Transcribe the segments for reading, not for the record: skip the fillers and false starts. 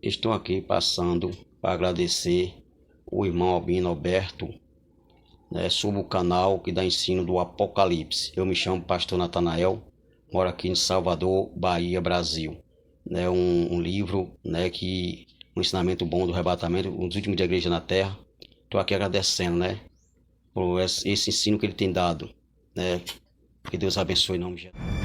Estou aqui passando para agradecer o irmão Albino Alberto, sobre o canal que dá ensino do Apocalipse. Eu me chamo Pastor Natanael, moro aqui em Salvador, Bahia, Brasil. Um livro, um ensinamento bom do arrebatamento, um dos últimos da igreja na terra. Estou aqui agradecendo, por esse ensino que ele tem dado, Que Deus abençoe em nome de Jesus.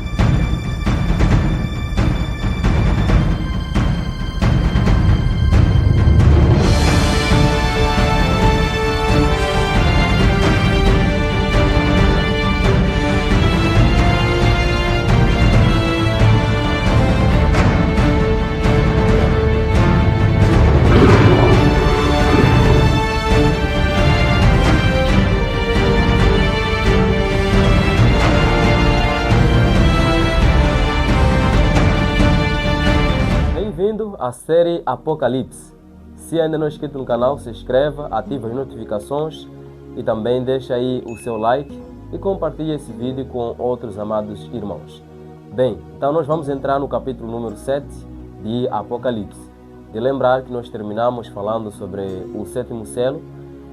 Bem-vindo à série Apocalipse. Se ainda não é inscrito no canal, se inscreva, ative as notificações e também deixa aí o seu like e compartilhe esse vídeo com outros amados irmãos. Bem, então nós vamos entrar no capítulo número 7 de Apocalipse. De lembrar que nós terminamos falando sobre o sétimo selo,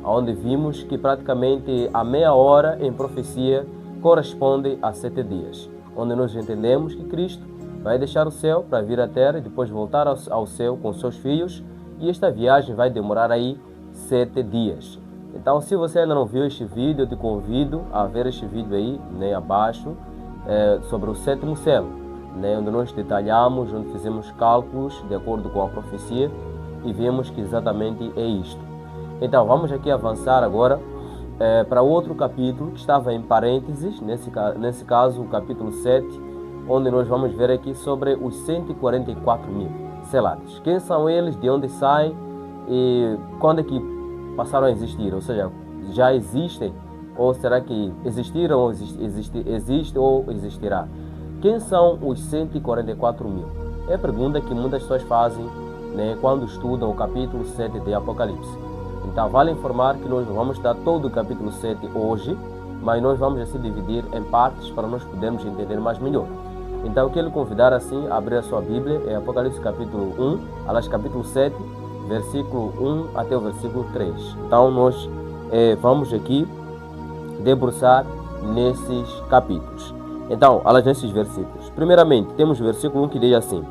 onde vimos que praticamente a meia hora em profecia corresponde a 7 dias, onde nós entendemos que Cristo vai deixar o céu para vir à terra e depois voltar ao céu com seus filhos, e esta viagem vai demorar aí 7 dias. Então, se você ainda não viu este vídeo, eu te convido a ver este vídeo aí, abaixo, sobre o sétimo selo, onde nós detalhamos, onde fizemos cálculos de acordo com a profecia e vemos que exatamente é isto. Então, vamos aqui avançar agora para outro capítulo que estava em parênteses, nesse caso o capítulo 7, onde nós vamos ver aqui sobre os 144 mil selados. Quem são eles, de onde saem e quando é que passaram a existir? Ou seja, já existem? Ou será que existiram ou existe ou existirá? Quem são os 144 mil? É a pergunta que muitas pessoas fazem quando estudam o capítulo 7 de Apocalipse. Então vale informar que nós não vamos estudar todo o capítulo 7 hoje, mas nós vamos assim dividir em partes para nós podermos entender mais melhor. Então eu quero convidar assim a abrir a sua Bíblia em Apocalipse capítulo 1, capítulo 7, versículo 1 até o versículo 3. Então nós vamos aqui debruçar nesses capítulos. Então, nesses versículos. Primeiramente, temos o versículo 1 que diz assim: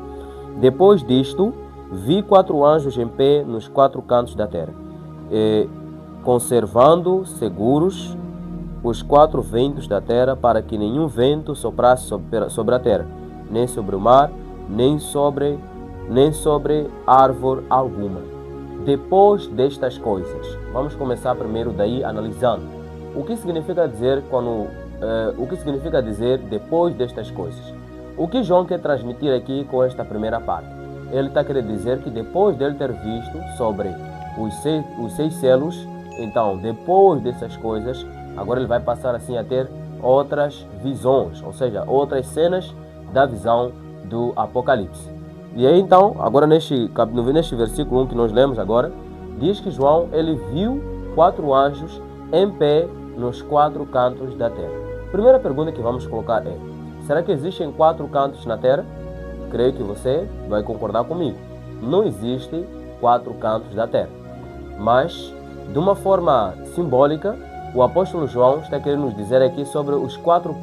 Depois disto, vi 4 anjos em pé nos 4 cantos da terra, conservando seguros os 4 ventos da terra, para que nenhum vento soprasse sobre a terra, nem sobre o mar, nem sobre árvore alguma. Depois destas coisas, vamos começar primeiro daí analisando o que significa dizer depois destas coisas. O que João quer transmitir aqui com esta primeira parte? Ele está querendo dizer que depois dele ter visto sobre os 6 selos, então depois dessas coisas, agora ele vai passar assim a ter outras visões, ou seja, outras cenas da visão do Apocalipse. E aí então, agora neste versículo 1 que nós lemos agora, diz que João ele viu 4 anjos em pé nos 4 cantos da terra. Primeira pergunta que vamos colocar é: será que existem 4 cantos na terra? Creio que você vai concordar comigo. Não existe 4 cantos da terra. Mas, de uma forma simbólica, o apóstolo João está querendo nos dizer aqui sobre os 4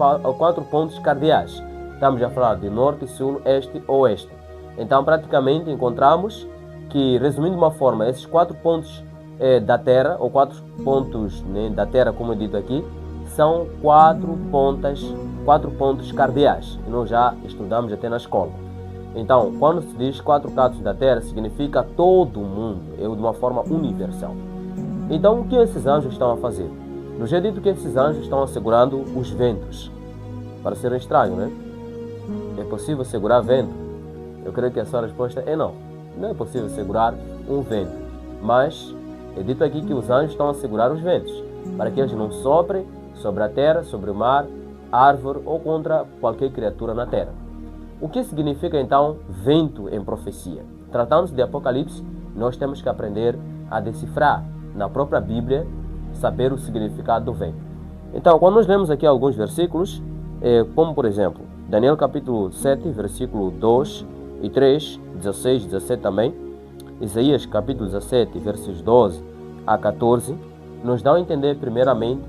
pontos cardeais. Estamos a falar de norte, sul, este, oeste. Então, praticamente, encontramos que, resumindo de uma forma, esses 4 pontos da Terra, ou 4 pontos da Terra, como é dito aqui, são 4 pontos cardeais, que nós já estudamos até na escola. Então, quando se diz 4 cantos da Terra, significa todo o mundo, de uma forma universal. Então, o que esses anjos estão a fazer? Nos é dito que esses anjos estão segurando os ventos. Para ser estranho, né? É possível segurar vento? Eu creio que a sua resposta é não. Não é possível segurar um vento. Mas é dito aqui que os anjos estão a segurar os ventos, para que eles não soprem sobre a terra, sobre o mar, árvore ou contra qualquer criatura na terra. O que significa então vento em profecia? Tratando-se de Apocalipse, nós temos que aprender a decifrar na própria Bíblia, saber o significado do vento. Então, quando nós lemos aqui alguns versículos, como por exemplo, Daniel capítulo 7, versículo 2 e 3, 16, 17 também, Isaías capítulo 17, versos 12 a 14, nos dão a entender primeiramente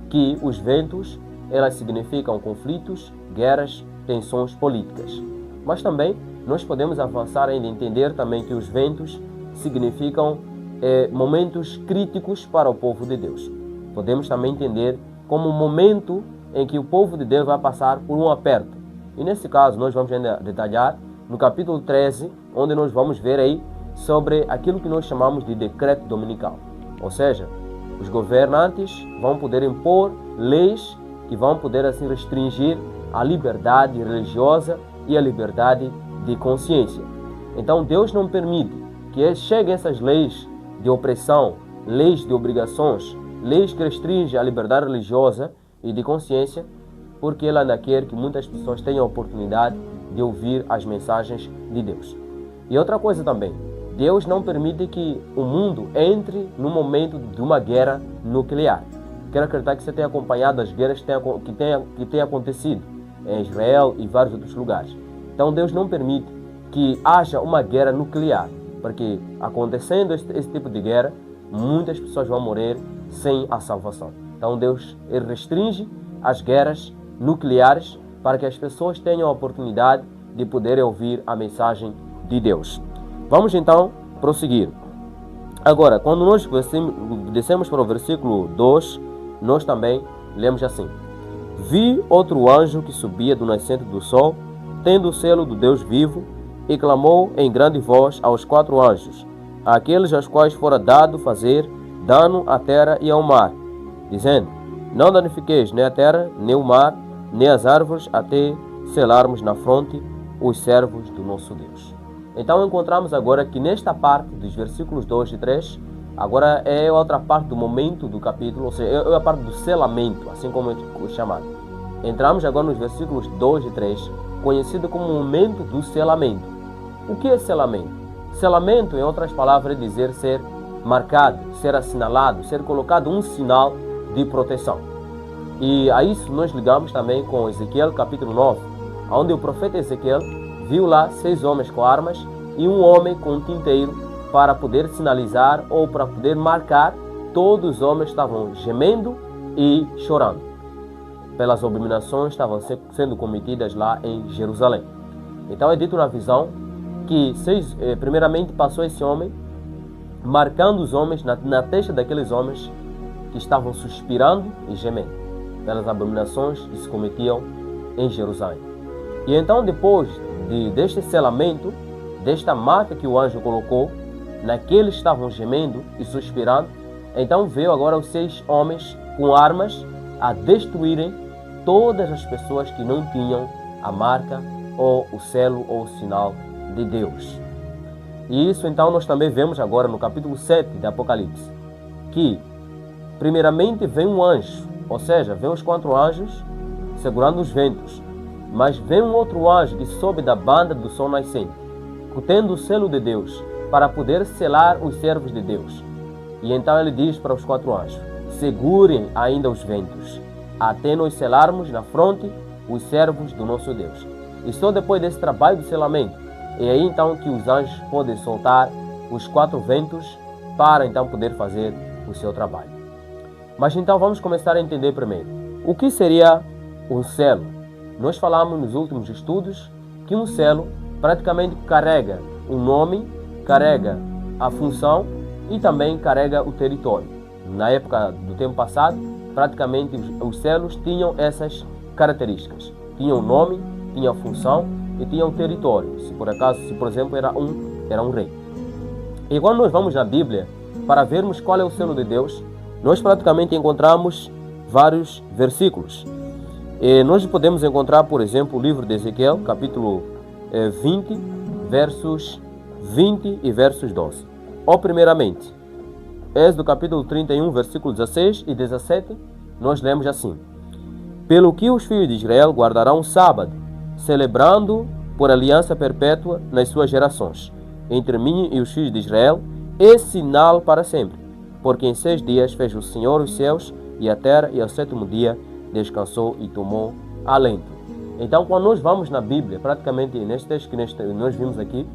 que os ventos, elas significam conflitos, guerras, tensões políticas. Mas também nós podemos avançar ainda e entender também que os ventos significam momentos críticos para o povo de Deus. Podemos também entender como um momento em que o povo de Deus vai passar por um aperto. E nesse caso nós vamos ainda detalhar no capítulo 13, onde nós vamos ver aí sobre aquilo que nós chamamos de decreto dominical. Ou seja, os governantes vão poder impor leis que vão poder assim restringir a liberdade religiosa e a liberdade de consciência. Então Deus não permite que cheguem essas leis de opressão, leis de obrigações, leis que restringem a liberdade religiosa e de consciência, porque Ele ainda quer que muitas pessoas tenham a oportunidade de ouvir as mensagens de Deus. E outra coisa também, Deus não permite que o mundo entre no momento de uma guerra nuclear. Quero acreditar que você tenha acompanhado as guerras que têm acontecido em Israel e vários outros lugares. Então Deus não permite que haja uma guerra nuclear, porque acontecendo esse tipo de guerra, muitas pessoas vão morrer sem a salvação. Então Deus restringe as guerras nucleares para que as pessoas tenham a oportunidade de poder ouvir a mensagem de Deus. Vamos então prosseguir. Agora, quando nós descemos para o versículo 2, nós também lemos assim: Vi outro anjo que subia do nascente do sol, tendo o selo do Deus vivo, e clamou em grande voz aos 4 anjos, àqueles aos quais fora dado fazer dano à terra e ao mar, dizendo: Não danifiqueis nem a terra, nem o mar, nem as árvores, até selarmos na fronte os servos do nosso Deus. Então encontramos agora que nesta parte dos versículos 2 e 3, agora é outra parte do momento do capítulo, ou seja, é a parte do selamento, assim como é chamado. Entramos agora nos versículos 2 e 3, conhecido como o momento do selamento. O que é selamento? Selamento, em outras palavras, é dizer ser marcado, ser assinalado, ser colocado um sinal de proteção. E a isso nós ligamos também com Ezequiel capítulo 9, onde o profeta Ezequiel viu lá 6 homens com armas e um homem com um tinteiro para poder sinalizar ou para poder marcar. Todos os homens estavam gemendo e chorando pelas abominações que estavam sendo cometidas lá em Jerusalém. Então é dito na visão que primeiramente passou esse homem marcando os homens na testa daqueles homens que estavam suspirando e gemendo pelas abominações que se cometiam em Jerusalém. E então depois deste selamento, desta marca que o anjo colocou naqueles que estavam gemendo e suspirando, então veio agora os 6 homens com armas a destruírem todas as pessoas que não tinham a marca ou o selo ou o sinal de Deus. E isso então nós também vemos agora no capítulo 7 de Apocalipse, que primeiramente vem um anjo, ou seja, vem os 4 anjos segurando os ventos, mas vem um outro anjo que sobe da banda do sol nascente, tendo o selo de Deus, para poder selar os servos de Deus. E então ele diz para os 4 anjos: segurem ainda os ventos, até nós selarmos na fronte os servos do nosso Deus. E só depois desse trabalho de selamento, é aí então que os anjos podem soltar os 4 ventos para então poder fazer o seu trabalho. Mas então vamos começar a entender primeiro o que seria um selo. Nós falamos nos últimos estudos que um selo praticamente carrega o nome, carrega a função e também carrega o território. Na época do tempo passado, praticamente os selos tinham essas características. Tinham o nome, tinham a função e tinham o território. Se por exemplo, era um rei. E quando nós vamos na Bíblia para vermos qual é o selo de Deus, nós praticamente encontramos vários versículos. E nós podemos encontrar, por exemplo, o livro de Ezequiel, capítulo 20, versos 20 e versos 12. Ou primeiramente, Êxodo capítulo 31, versículos 16 e 17, nós lemos assim: Pelo que os filhos de Israel guardarão o sábado, celebrando por aliança perpétua nas suas gerações, entre mim e os filhos de Israel, é sinal para sempre. Porque em 6 dias fez o Senhor os céus e a terra, e ao 7º dia descansou e tomou alento. Então, quando nós vamos na Bíblia, praticamente neste texto que nós vimos aqui,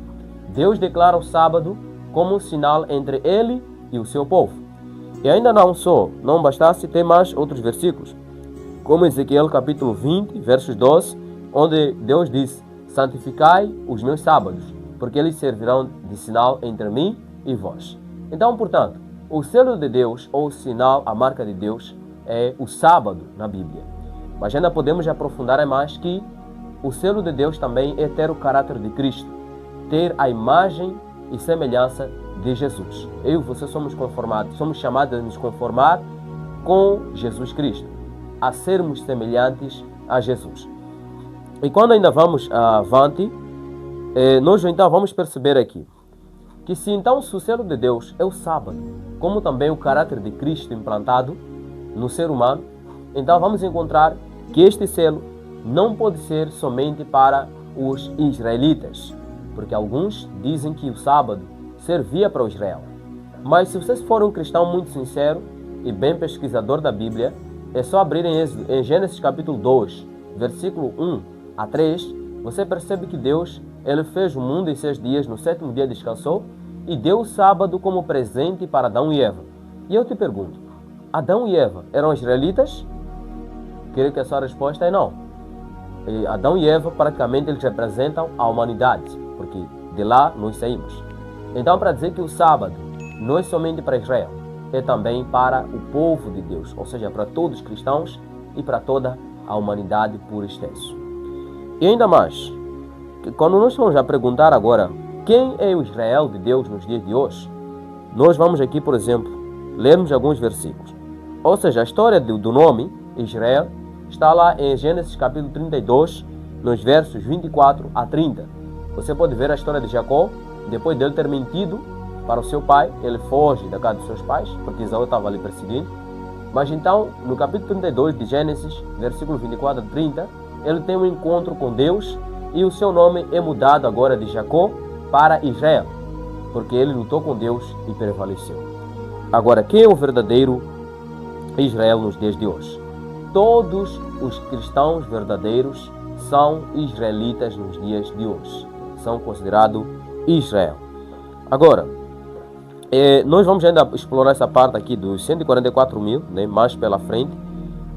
Deus declara o sábado como um sinal entre ele e o seu povo. E ainda não bastasse, tem mais outros versículos, como Ezequiel capítulo 20, versos 12, onde Deus diz: santificai os meus sábados, porque eles servirão de sinal entre mim e vós. Então, portanto, o selo de Deus, ou o sinal, a marca de Deus, é o sábado na Bíblia. Mas ainda podemos aprofundar mais que o selo de Deus também é ter o caráter de Cristo, ter a imagem e semelhança de Jesus. Eu e você somos chamados a nos conformar com Jesus Cristo, a sermos semelhantes a Jesus. E quando ainda vamos avante, nós então vamos perceber aqui que se o selo de Deus é o sábado, como também o caráter de Cristo implantado no ser humano, então vamos encontrar que este selo não pode ser somente para os israelitas, porque alguns dizem que o sábado servia para o Israel. Mas se você for um cristão muito sincero e bem pesquisador da Bíblia, é só abrir em Gênesis capítulo 2, versículo 1 a 3, você percebe que Deus ele fez o mundo em 6 dias, no 7º dia descansou e deu o sábado como presente para Adão e Eva. E eu te pergunto, Adão e Eva eram israelitas? Creio que a sua resposta é não. E Adão e Eva praticamente eles representam a humanidade, porque de lá nós saímos. Então, para dizer que o sábado não é somente para Israel, é também para o povo de Deus, ou seja, para todos os cristãos e para toda a humanidade por extenso. E ainda mais, que quando nós vamos a perguntar agora quem é o Israel de Deus nos dias de hoje, nós vamos aqui, por exemplo, lermos alguns versículos. Ou seja, a história do nome Israel está lá em Gênesis capítulo 32, nos versos 24 a 30. Você pode ver a história de Jacó, depois dele ter mentido para o seu pai, ele foge da casa dos seus pais, porque Esaú estava ali perseguindo. Mas então, no capítulo 32 de Gênesis, versículo 24 a 30, ele tem um encontro com Deus e o seu nome é mudado agora de Jacó para Israel, porque ele lutou com Deus e prevaleceu. Agora, quem é o verdadeiro Israel nos dias de hoje? Todos os cristãos verdadeiros são israelitas nos dias de hoje. São considerados Israel. Agora, nós vamos ainda explorar essa parte aqui dos 144 mil, né, mais pela frente.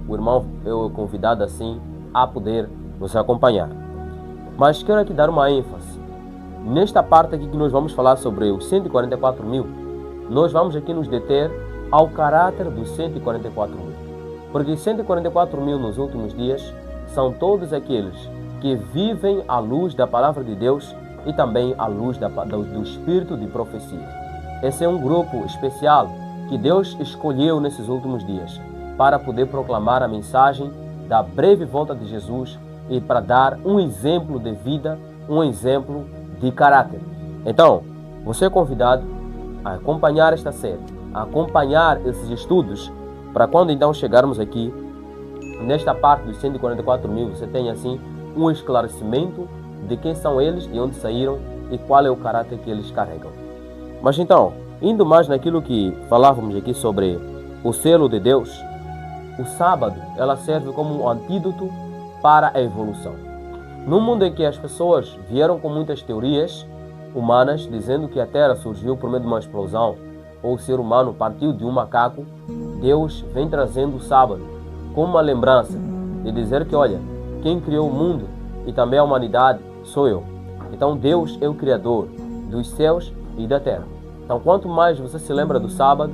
O irmão é convidado assim a poder nos acompanhar. Mas quero aqui dar uma ênfase. Nesta parte aqui que nós vamos falar sobre os 144 mil, nós vamos aqui nos deter ao caráter dos 144 mil. Porque 144 mil nos últimos dias são todos aqueles que vivem à luz da palavra de Deus e também à luz do espírito de profecia. Esse é um grupo especial que Deus escolheu nesses últimos dias para poder proclamar a mensagem da breve volta de Jesus e para dar um exemplo de vida, um exemplo de caráter. Então, você é convidado a acompanhar esta série, a acompanhar esses estudos, para quando então chegarmos aqui, nesta parte dos 144 mil, você tenha assim um esclarecimento de quem são eles, de onde saíram e qual é o caráter que eles carregam. Mas então, indo mais naquilo que falávamos aqui sobre o selo de Deus, o sábado ela serve como um antídoto para a evolução. Num mundo em que as pessoas vieram com muitas teorias humanas, dizendo que a Terra surgiu por meio de uma explosão, ou o ser humano partiu de um macaco, Deus vem trazendo o sábado como uma lembrança de dizer que, olha, quem criou o mundo e também a humanidade sou eu. Então Deus é o Criador dos céus e da terra. Então quanto mais você se lembra do sábado,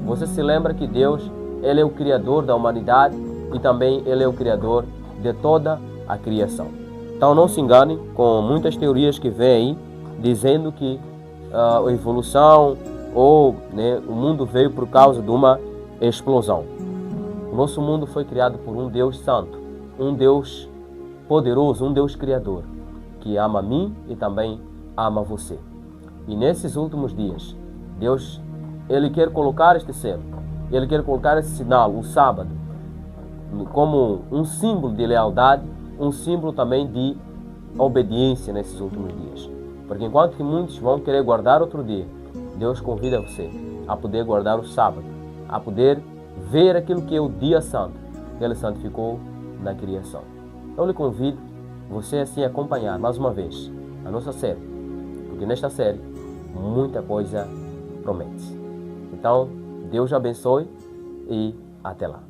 você se lembra que Deus ele é o Criador da humanidade e também ele é o Criador de toda a criação. Então não se engane com muitas teorias que vêm aí dizendo que a evolução ou o mundo veio por causa de uma explosão. O nosso mundo foi criado por um Deus santo, um Deus poderoso, um Deus criador, que ama a mim e também ama você. E nesses últimos dias, Deus ele quer colocar este selo, ele quer colocar esse sinal, o sábado, como um símbolo de lealdade, um símbolo também de obediência nesses últimos dias. Porque enquanto que muitos vão querer guardar outro dia, Deus convida você a poder guardar o sábado, a poder ver aquilo que é o dia santo que Ele santificou na criação. Eu lhe convido você assim a acompanhar mais uma vez a nossa série, porque nesta série muita coisa promete. Então, Deus abençoe e até lá.